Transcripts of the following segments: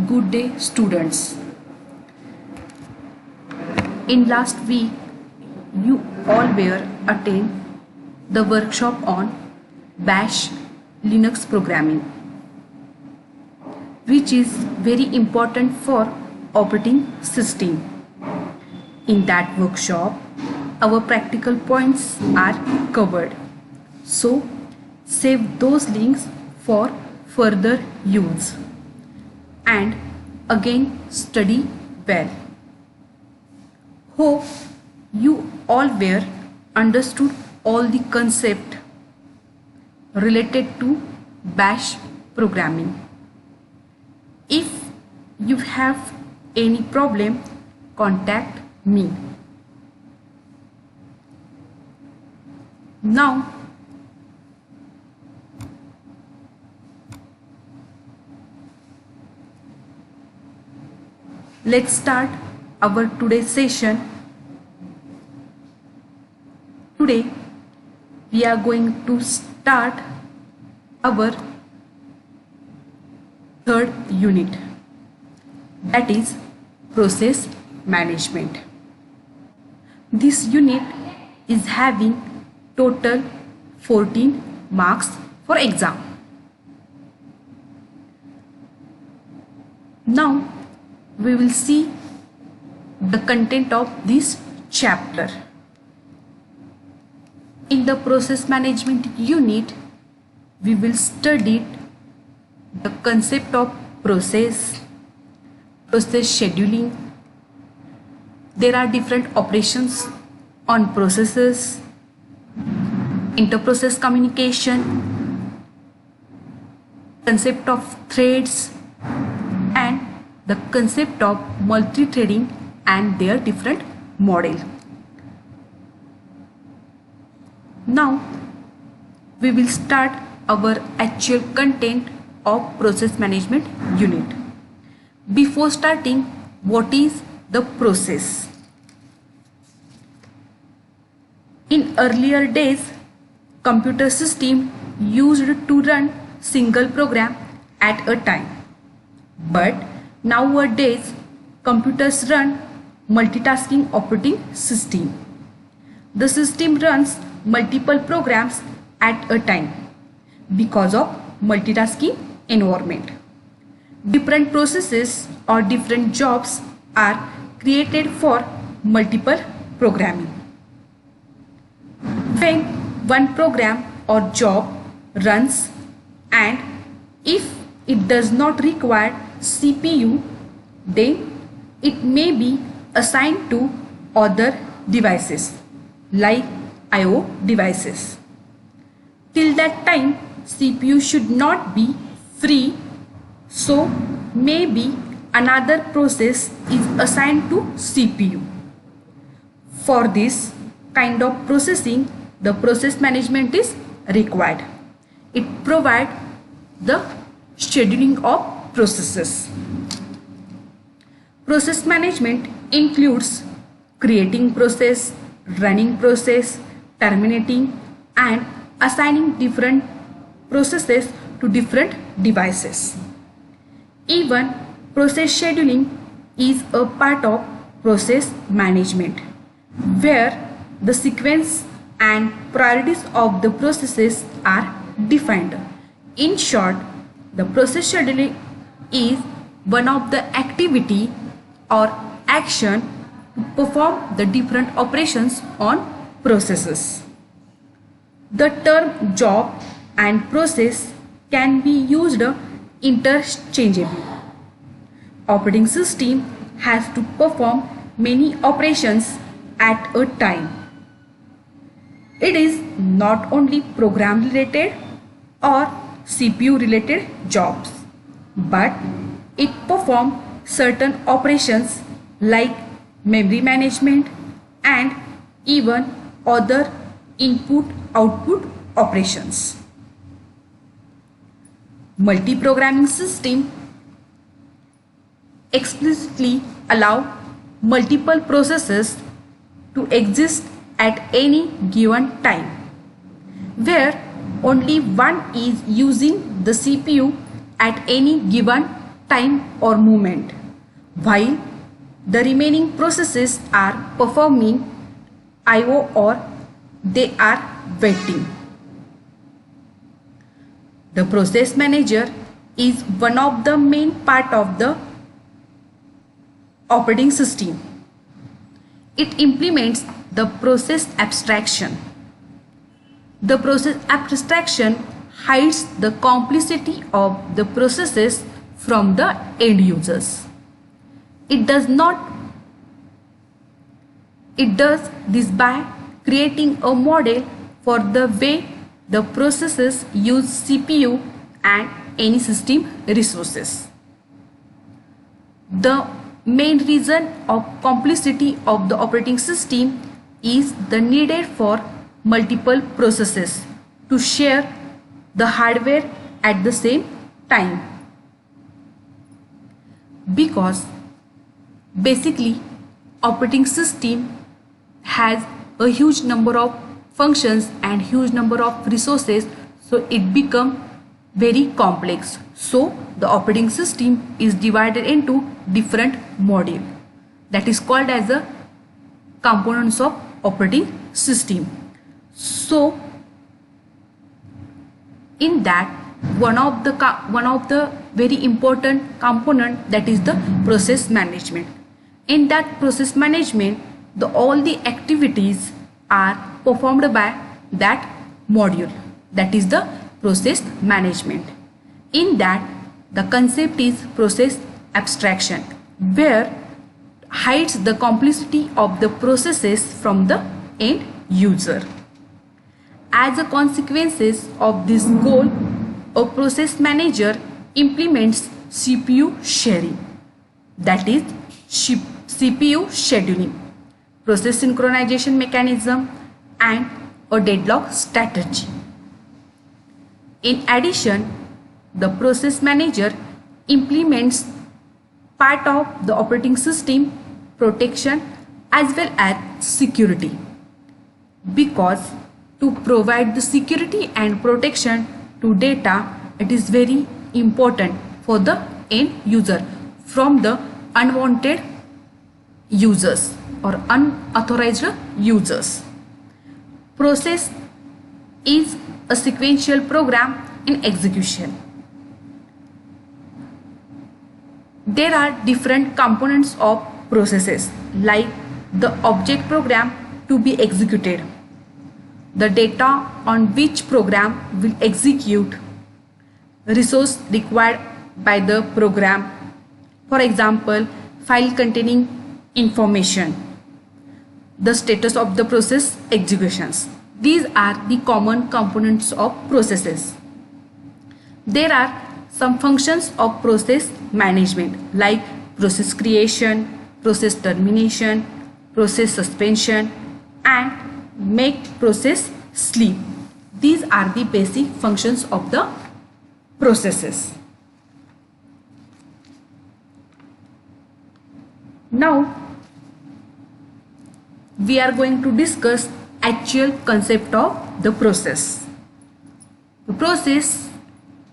Good day, students. In last week, you all were attend the workshop on Bash Linux programming, which is very important for operating system. In that workshop, our practical points are covered. So, save those links for further use. And again study well. Hope you all were understood all the concept related to Bash programming. If you have any problem, contact me. Now let's start our today's session. Today we are going to start our third unit, that is process management. This unit is having total 14 marks for exam. Now we will see the content of this chapter. In the process management unit, we will study the concept of process scheduling. There are different operations on processes, interprocess communication, concept of threads, and the concept of multi-threading and their different model. Now we will start our actual content of process management unit. Before starting, what is the process? In earlier days, computer system used to run single program at a time. But nowadays, computers run multitasking operating system. The system runs multiple programs at a time because of multitasking environment. Different processes or different jobs are created for multiple programming. When one program or job runs and if it does not require CPU, then it may be assigned to other devices like I/O devices. Till that time, CPU should not be free, so maybe another process is assigned to CPU. For this kind of processing, the process management is required. It provides the scheduling of processes. Process management includes creating process, running process, terminating and assigning different processes to different devices. Even process scheduling is a part of process management, where the sequence and priorities of the processes are defined. In short, the process scheduling is one of the activity or action to perform the different operations on processes. The term job and process can be used interchangeably. Operating system has to perform many operations at a time. It is not only program related or CPU related jobs, but it performs certain operations like memory management and even other input-output operations. Multi-programming system explicitly allow multiple processes to exist at any given time, where only one is using the CPU at any given time or movement, while the remaining processes are performing IO or they are waiting. The process manager is one of the main part of the operating system. It implements the process abstraction. The process abstraction hides the complexity of the processes from the end users. It does this by creating a model for the way the processes use CPU and any system resources. The main reason of complexity of the operating system is the needed for multiple processes to share the hardware at the same time. Because basically operating system has a huge number of functions and huge number of resources, so it becomes very complex. So the operating system is divided into different modules, that is called as the components of operating system. So in that one of the very important component, that is the process management. In that process management, all the activities are performed by that module, that is the process management. In that, the concept is process abstraction, where hides the complexity of the processes from the end user. As a consequence of this goal, a process manager implements CPU sharing, that is CPU scheduling, process synchronization mechanism, and a deadlock strategy. In addition, the process manager implements part of the operating system protection as well as security, because to provide the security and protection to data, it is very important for the end user from the unwanted users or unauthorized users. Process is a sequential program in execution. There are different components of processes, like the object program to be executed, the data on which program will execute, resource required by the program, for example, file containing information, the status of the process executions. These are the common components of processes. There are some functions of process management, like process creation, process termination, process suspension, and make process sleep. These are the basic functions of the processes. Now we are going to discuss actual concept of the process. The process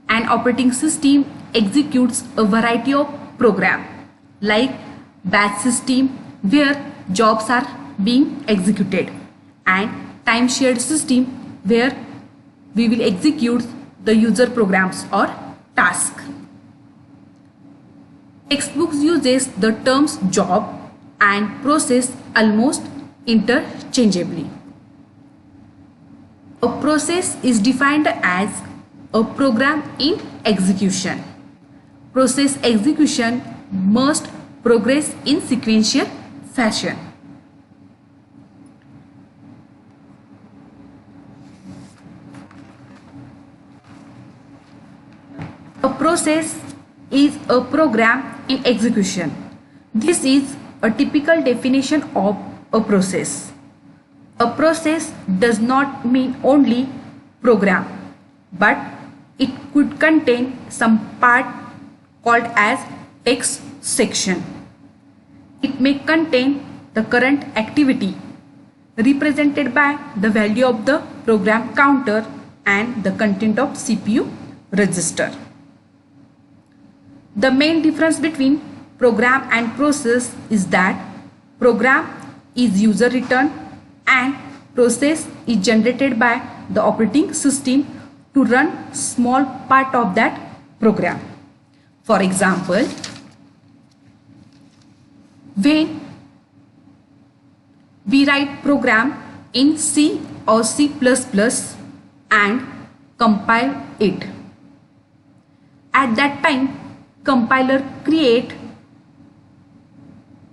and operating system executes a variety of programs, like batch system where jobs are being executed, and time shared system where we will execute the user programs or tasks. Textbooks uses the terms job and process almost interchangeably. A process is defined as a program in execution. Process execution must progress in sequential fashion. A process is a program in execution. This is a typical definition of a process. A process does not mean only program, but it could contain some part called as text section. It may contain the current activity represented by the value of the program counter and the content of CPU register. The main difference between program and process is that program is user written and process is generated by the operating system to run small part of that program. For example, when we write program in C or C++ and compile it, at that time compiler create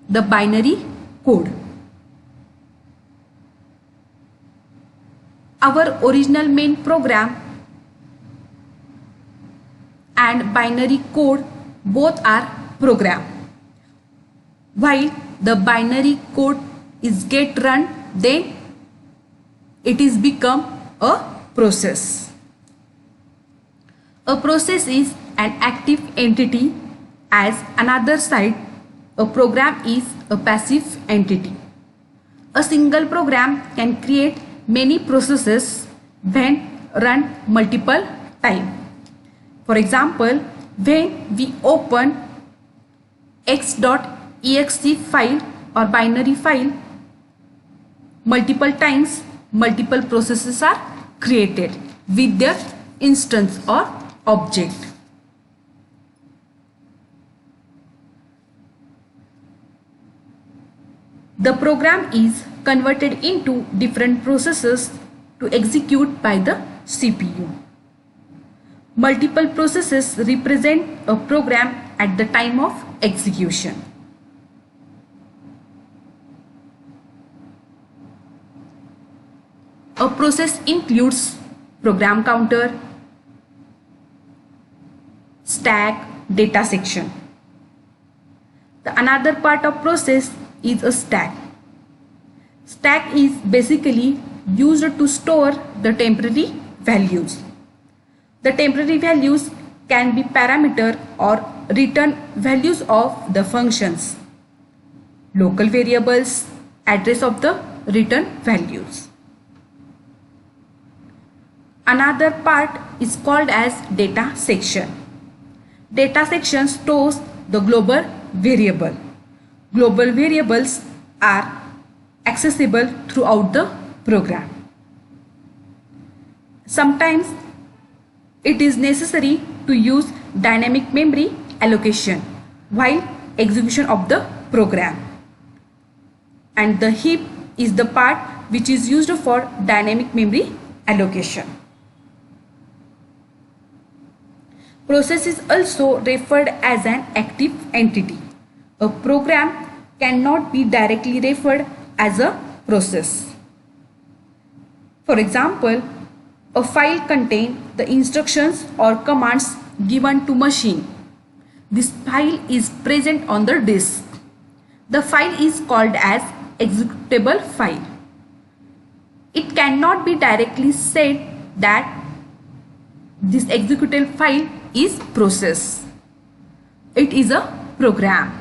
the binary code. Our original main program and binary code both are program. While the binary code is get run, then it is become a process. A process is an active entity, as another side a program is a passive entity. A single program can create many processes when run multiple times. For example, when we open x.exe file or binary file multiple times, multiple processes are created with their instance or object. The program is converted into different processes to execute by the CPU. Multiple processes represent a program at the time of execution. A process includes program counter, stack, data section. The another part of process is a stack. Stack is basically used to store the temporary values. The temporary values can be parameter or return values of the functions, local variables, address of the return values. Another part is called as data section. Data section stores the global variable. Global variables are accessible throughout the program. Sometimes it is necessary to use dynamic memory allocation while execution of the program. And the heap is the part which is used for dynamic memory allocation. Process is also referred as an active entity. A program cannot be directly referred as a process. For example, a file contains the instructions or commands given to machine. This file is present on the disk. The file is called as executable file. It cannot be directly said that this executable file is process. It is a program.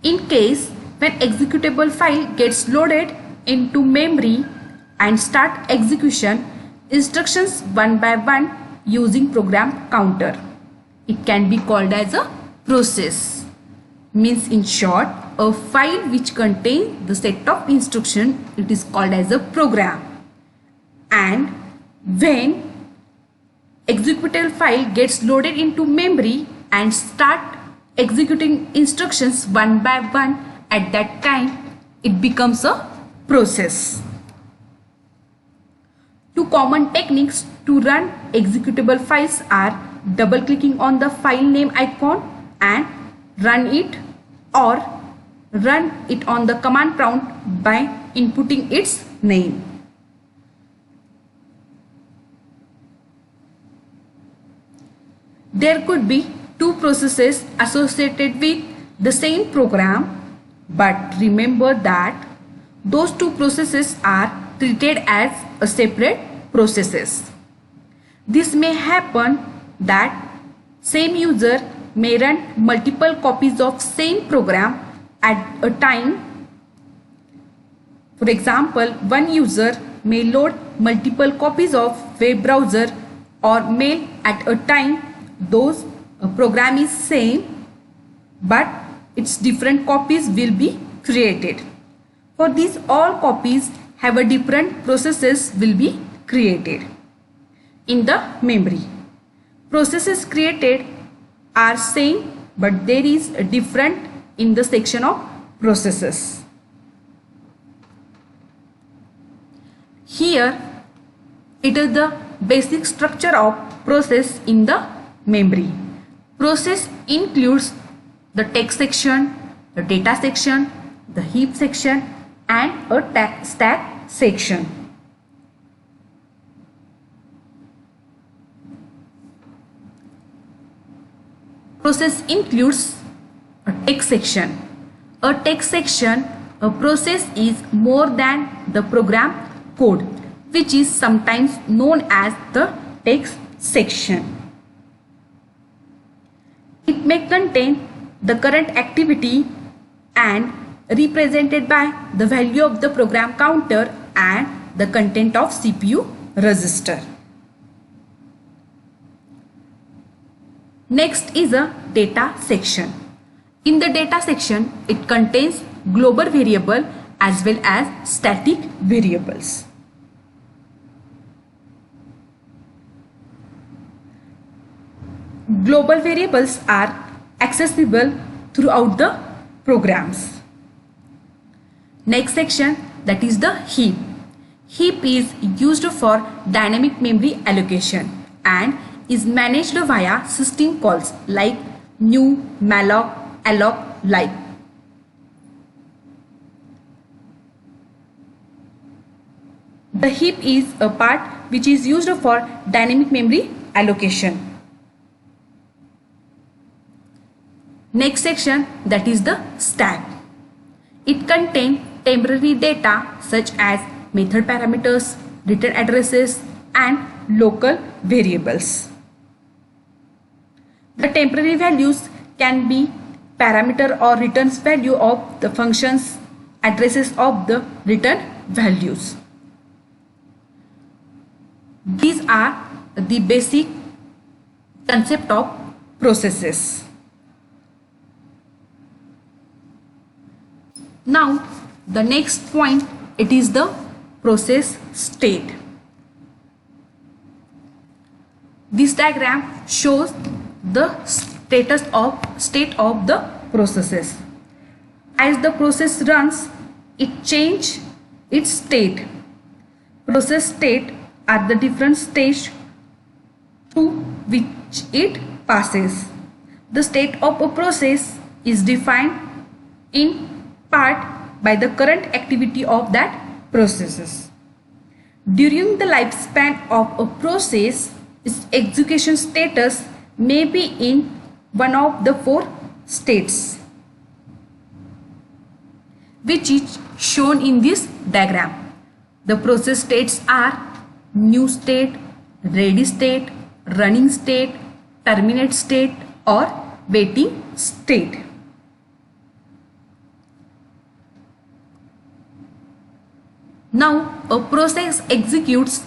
In case when executable file gets loaded into memory and start execution instructions one by one using program counter, it can be called as a process. Means in short, a file which contains the set of instruction, it is called as a program. And when executable file gets loaded into memory and start executing instructions one by one, at that time it becomes a process. Two common techniques to run executable files are double clicking on the file name icon and run it, or run it on the command prompt by inputting its name. There could be two processes associated with the same program, but remember that those two processes are treated as a separate processes. This may happen that same user may run multiple copies of same program at a time. For example, one user may load multiple copies of web browser or mail at a time. Those program is same, but its different copies will be created. For these all copies have a different processes will be created in the memory. Processes created are same, but there is a different in the section of processes. Here it is the basic structure of process in the memory. Process includes the text section, the data section, the heap section and a stack section. Process includes a text section. A text section, a process is more than the program code, which is sometimes known as the text section. It may contain the current activity and represented by the value of the program counter and the content of CPU register. Next is a data section. In the data section, it contains global variable as well as static variables. Global variables are accessible throughout the programs. Next section, that is the heap. Heap is used for dynamic memory allocation and is managed via system calls like new, malloc, alloc, like. The heap is a part which is used for dynamic memory allocation. Next section, that is the stack. It contains temporary data such as method parameters, return addresses and local variables. The temporary values can be parameter or returns value of the functions, addresses of the return values. These are the basic concept of processes. Now the next point, it is the process state. This diagram shows the state of the processes. As the process runs, it changes its state. Process state are the different stages through which it passes. The state of a process is defined in part by the current activity of that processes. During the lifespan of a process, its execution status may be in one of the four states, which is shown in this diagram. The process states are new state, ready state, running state, terminate state or waiting state. Now a process executes.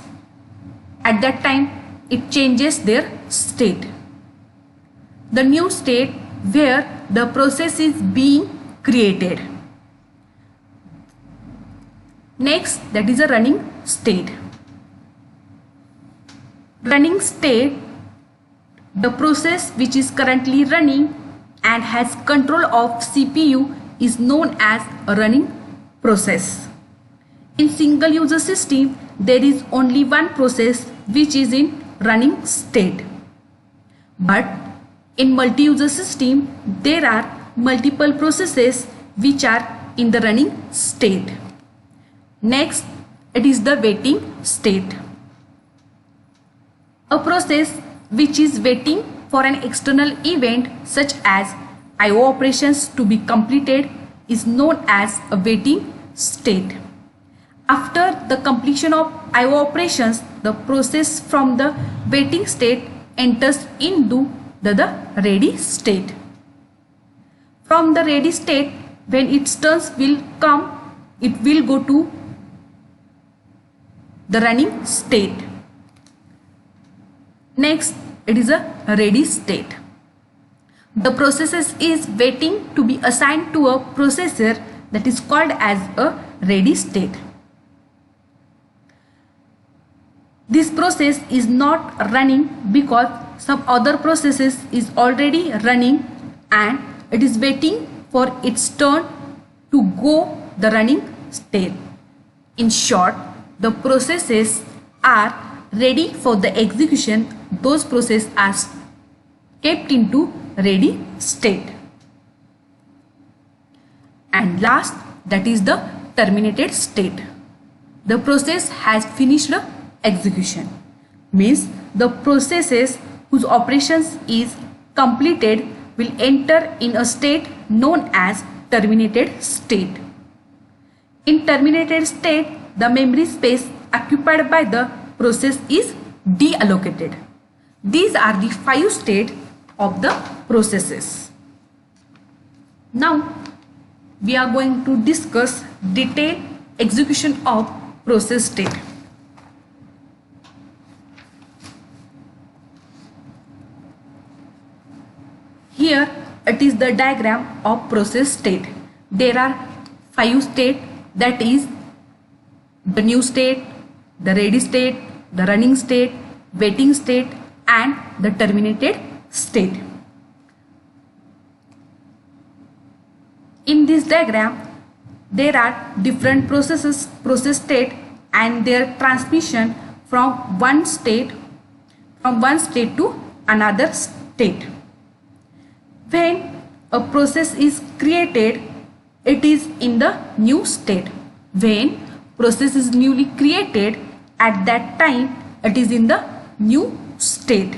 At that time it changes their state. The new state where the process is being created. Next, that is a running state. Running state, the process which is currently running and has control of CPU is known as a running process. In single user system, there is only one process which is in running state. But in multi-user system, there are multiple processes which are in the running state. Next, it is the waiting state. A process which is waiting for an external event such as I/O operations to be completed is known as a waiting state. After the completion of I/O operations, the process from the waiting state enters into the ready state. From the ready state, when its turns will come, it will go to the running state. Next, it is a ready state. The processes is waiting to be assigned to a processor that is called as a ready state. This process is not running because some other processes is already running and it is waiting for its turn to go the running state. In short, the processes are ready for the execution. Those processes are kept into ready state. And last, that is the terminated state. The process has finished the execution. Means the processes whose operations is completed will enter in a state known as terminated state. In terminated state, the memory space occupied by the process is deallocated. These are the 5 states of the processes. Now we are going to discuss detailed execution of process state. Here it is the diagram of process state. There are 5 states, that is the new state, the ready state, the running state, waiting state and the terminated state. In this diagram, there are different process state and their transmission from one state to another state. When a process is created, it is in the new state. When process is newly created, at that time it is in the new state.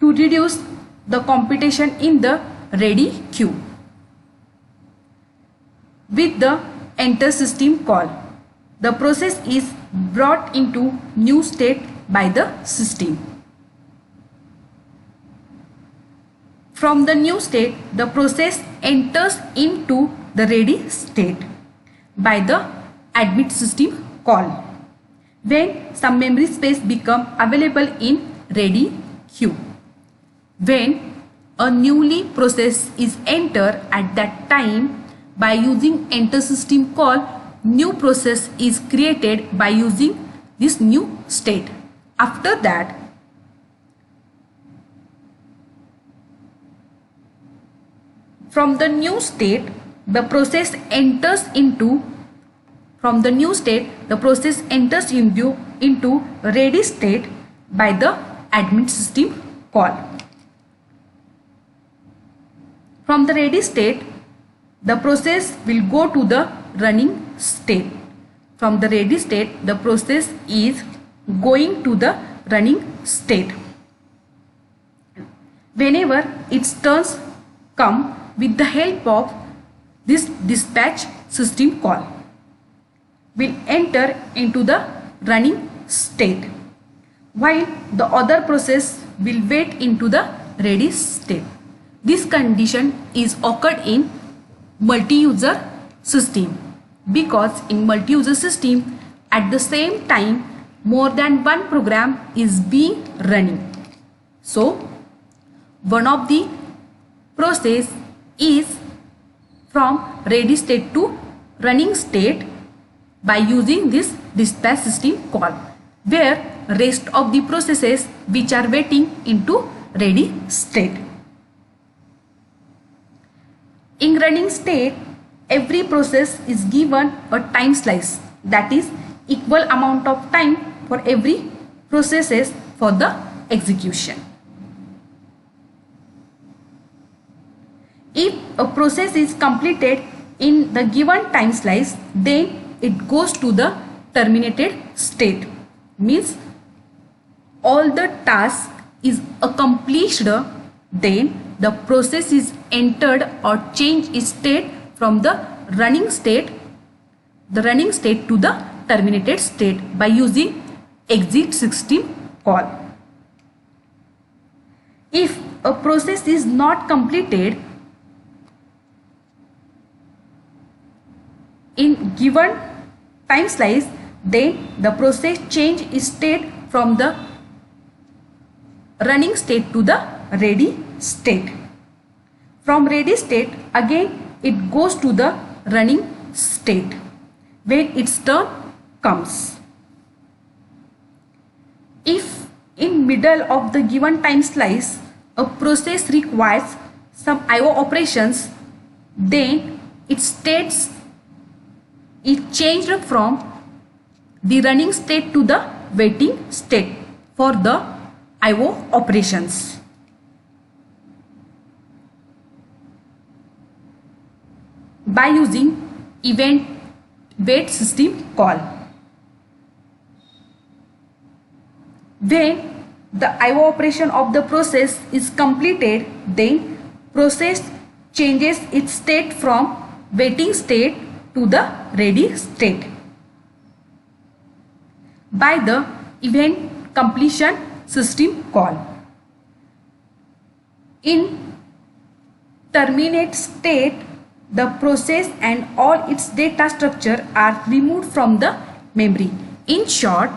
To reduce the computation in the ready queue with the enter system call, the process is brought into new state by the system. From the new state, the process enters into the ready state by the admit system call when some memory space become available in ready queue. When a newly process is entered, at that time by using enter system call, new process is created by using this new state. After that, from the new state, the process enters into ready state by the admit system call. From the ready state, the process will go to the running state. From the ready state, the process is going to the running state. Whenever its turns come, with the help of this dispatch system call, will enter into the running state, while the other process will wait into the ready state. This condition is occurred in multi-user system, because in multi-user system at the same time more than one program is being running. So one of the process is from ready state to running state by using this dispatch system call, where rest of the processes which are waiting into ready state. In running state, every process is given a time slice, that is equal amount of time for every processes for the execution. If a process is completed in the given time slice, then it goes to the terminated state. Means all the task is accomplished, then the process is entered or changed its state from the running state to the terminated state by using exit system call. If a process is not completed in given time slice, then the process change its state from the running state to the ready state. From ready state, again it goes to the running state when its turn comes. If in middle of the given time slice a process requires some IO operations, then its states is changed from the running state to the waiting state for the IO operations. By using event wait system call. When the IO operation of the process is completed, then process changes its state from waiting state to the ready state by the event completion system call. In terminate state, the process and all its data structure are removed from the memory. In short,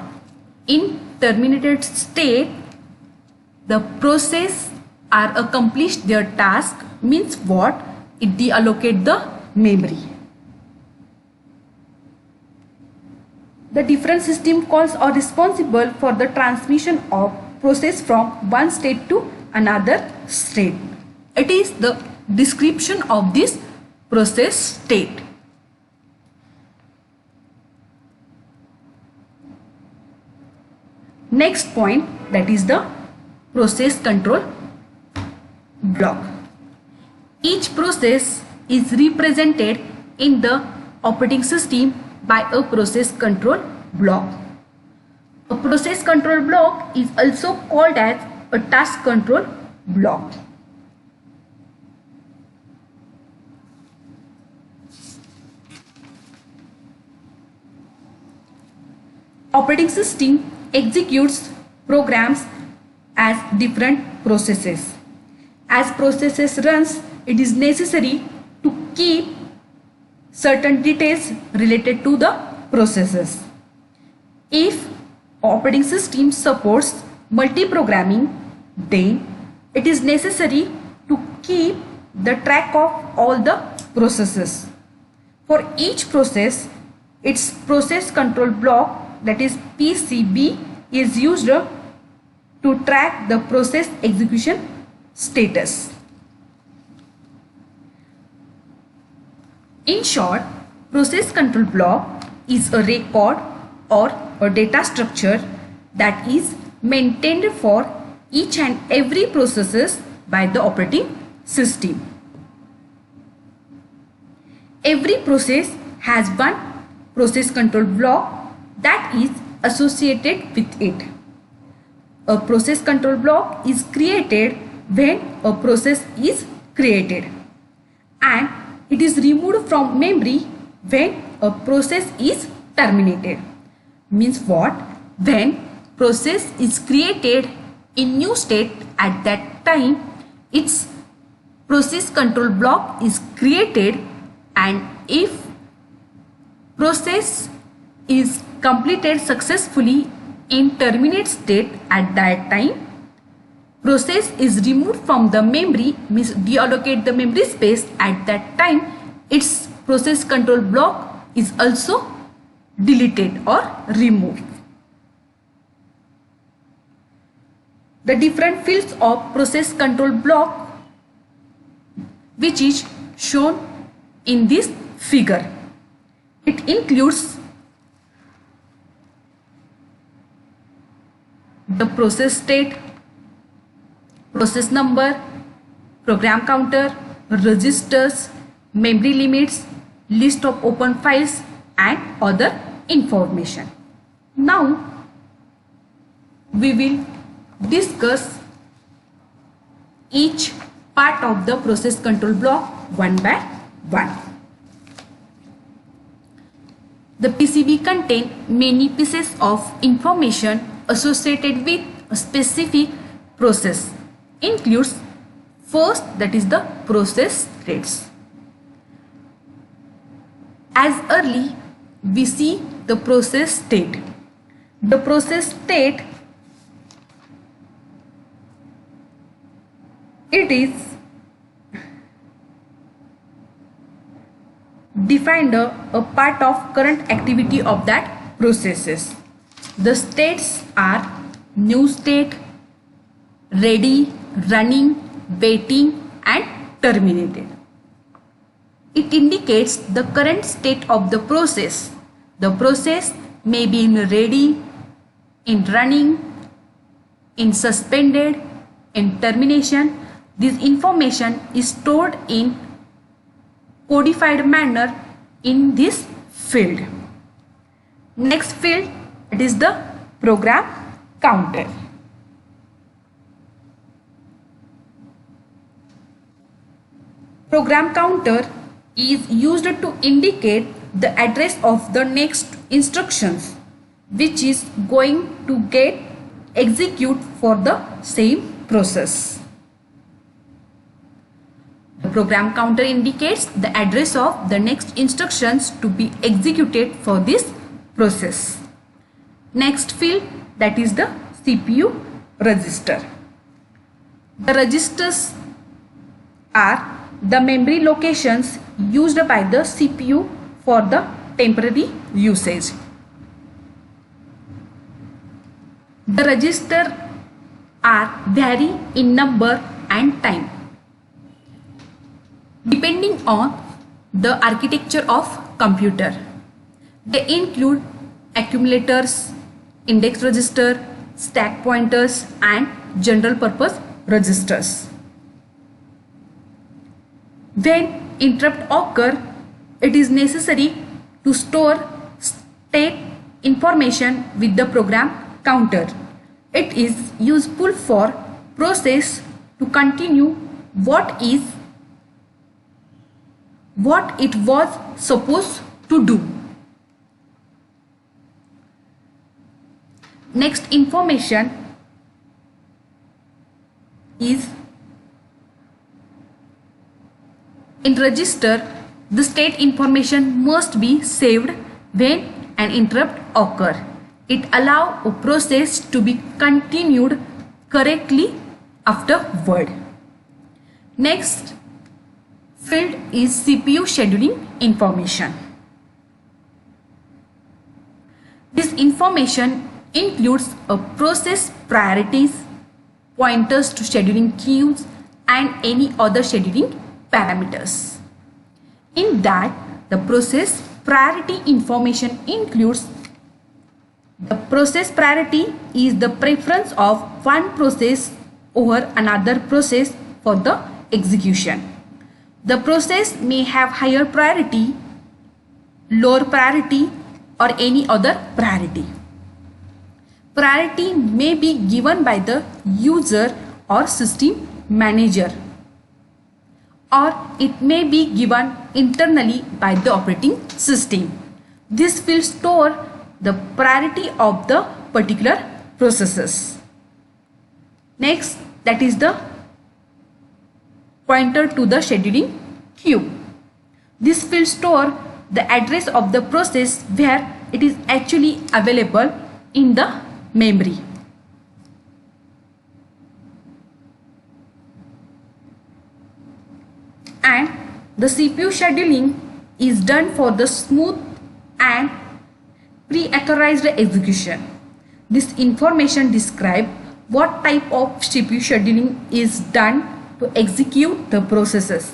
in terminated state, the process are accomplished their task, means what? It deallocate the memory. The different system calls are responsible for the transmission of process from one state to another state. It is the description of this process state. Next point, that is the process control block. Each process is represented in the operating system by a process control block. A process control block is also called as a task control block. Operating system executes programs as different processes. As processes runs, it is necessary to keep certain details related to the processes. If operating system supports multi-programming, then it is necessary to keep the track of all the processes. For each process, its process control block, that is PCB, is used to track the process execution status. In short, process control block is a record or a data structure that is maintained for each and every processes by the operating system. Every process has one process control block that is associated with it. A process control block is created when a process is created, and it is removed from memory when a process is terminated. Means what? When process is created in new state, at that time its process control block is created, and if process is completed successfully in terminate state, at that time process is removed from the memory, means deallocate the memory space. At that time its process control block is also deleted or removed. The different fields of process control block, which is shown in this figure. It includes the process state, process number, program counter, registers, memory limits, list of open files, and other information. Now we will discuss each part of the process control block one by one. The PCB contains many pieces of information associated with a specific process. Includes first, that is the process states. As early we see the process state. The process state It is defined a part of current activity of that processes. The states are new state, ready, running, waiting and terminated. It indicates the current state of the process. The process may be in ready, in running, in suspended, in termination. This information is stored in codified manner in this field. Next field, it is the program counter. Program counter is used to indicate the address of the next instructions which is going to get execute for the same process. The program counter indicates the address of the next instructions to be executed for this process. Next field, that is the CPU register. The registers are the memory locations used by the CPU for the temporary usage. The registers are vary in number and time depending on the architecture of computer. They include accumulators, index register, stack pointers and general purpose registers. When interrupt occur, it is necessary to store state information with the program counter. It is useful for process to continue what it was supposed to do. Next information is in register. The state information must be saved when an interrupt occurs. It allows a process to be continued correctly afterward. Next field is CPU scheduling information. This information includes a process priorities, pointers to scheduling queues and any other scheduling parameters. In that, the process priority information includes the process priority is the preference of one process over another process for the execution. The process may have higher priority, lower priority or any other priority. Priority may be given by the user or system manager, or it may be given internally by the operating system. This will store the priority of the particular processes. Next, that is the pointer to the scheduling queue. This will store the address of the process where it is actually available in the memory. And the CPU scheduling is done for the smooth and pre-authorized execution. This information describes what type of CPU scheduling is done to execute the processes.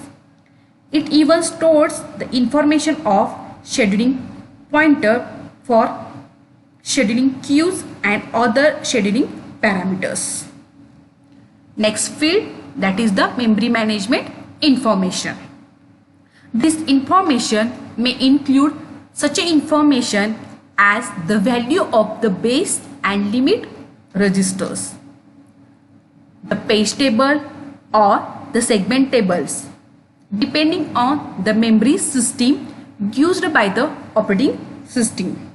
It even stores the information of scheduling pointer for scheduling queues and other scheduling parameters. Next field, that is the memory management information. This information may include such information as the value of the base and limit registers, the page table or the segment tables, depending on the memory system used by the operating system.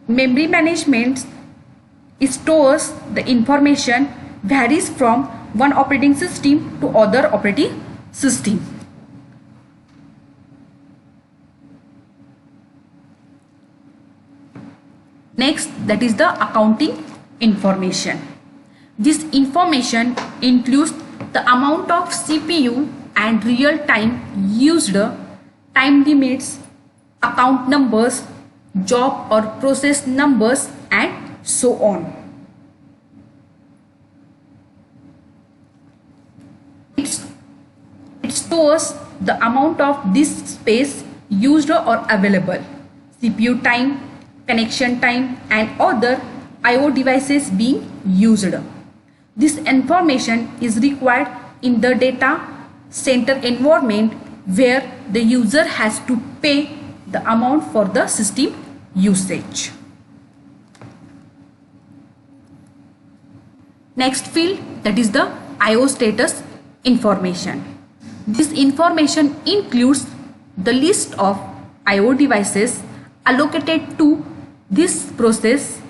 Memory management stores the information varies from one operating system to other operating system. Next, that is the accounting information. This information includes the amount of CPU and real time used, time limits, account numbers, job or process numbers, and so on. It stores the amount of disk space used or available, CPU time, connection time, and other I/O devices being used. This information is required in the data center environment where the user has to pay the amount for the system usage. Next field, that is the I/O status information. This information includes the list of I/O devices allocated to this process,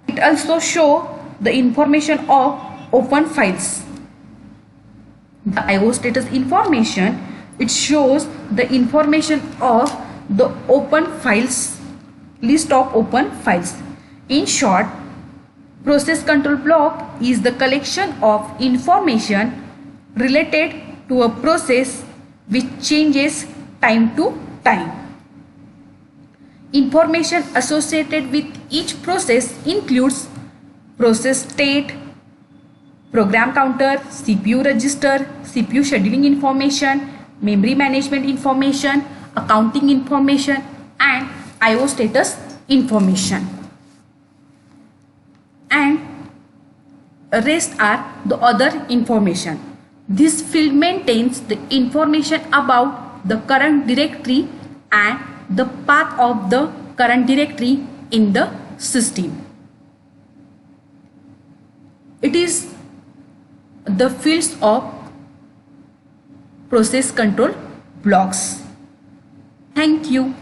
it also shows the information of open files. The I/O status information, it shows the information of the open files, list of open files. In short, process control block is the collection of information related to a process which changes time to time. Information associated with each process includes process state, program counter, CPU register, CPU scheduling information, memory management information, accounting information, and I/O status information. And rest are the other information. This field maintains the information about the current directory and the path of the current directory in the system. It is the fields of process control blocks. Thank you.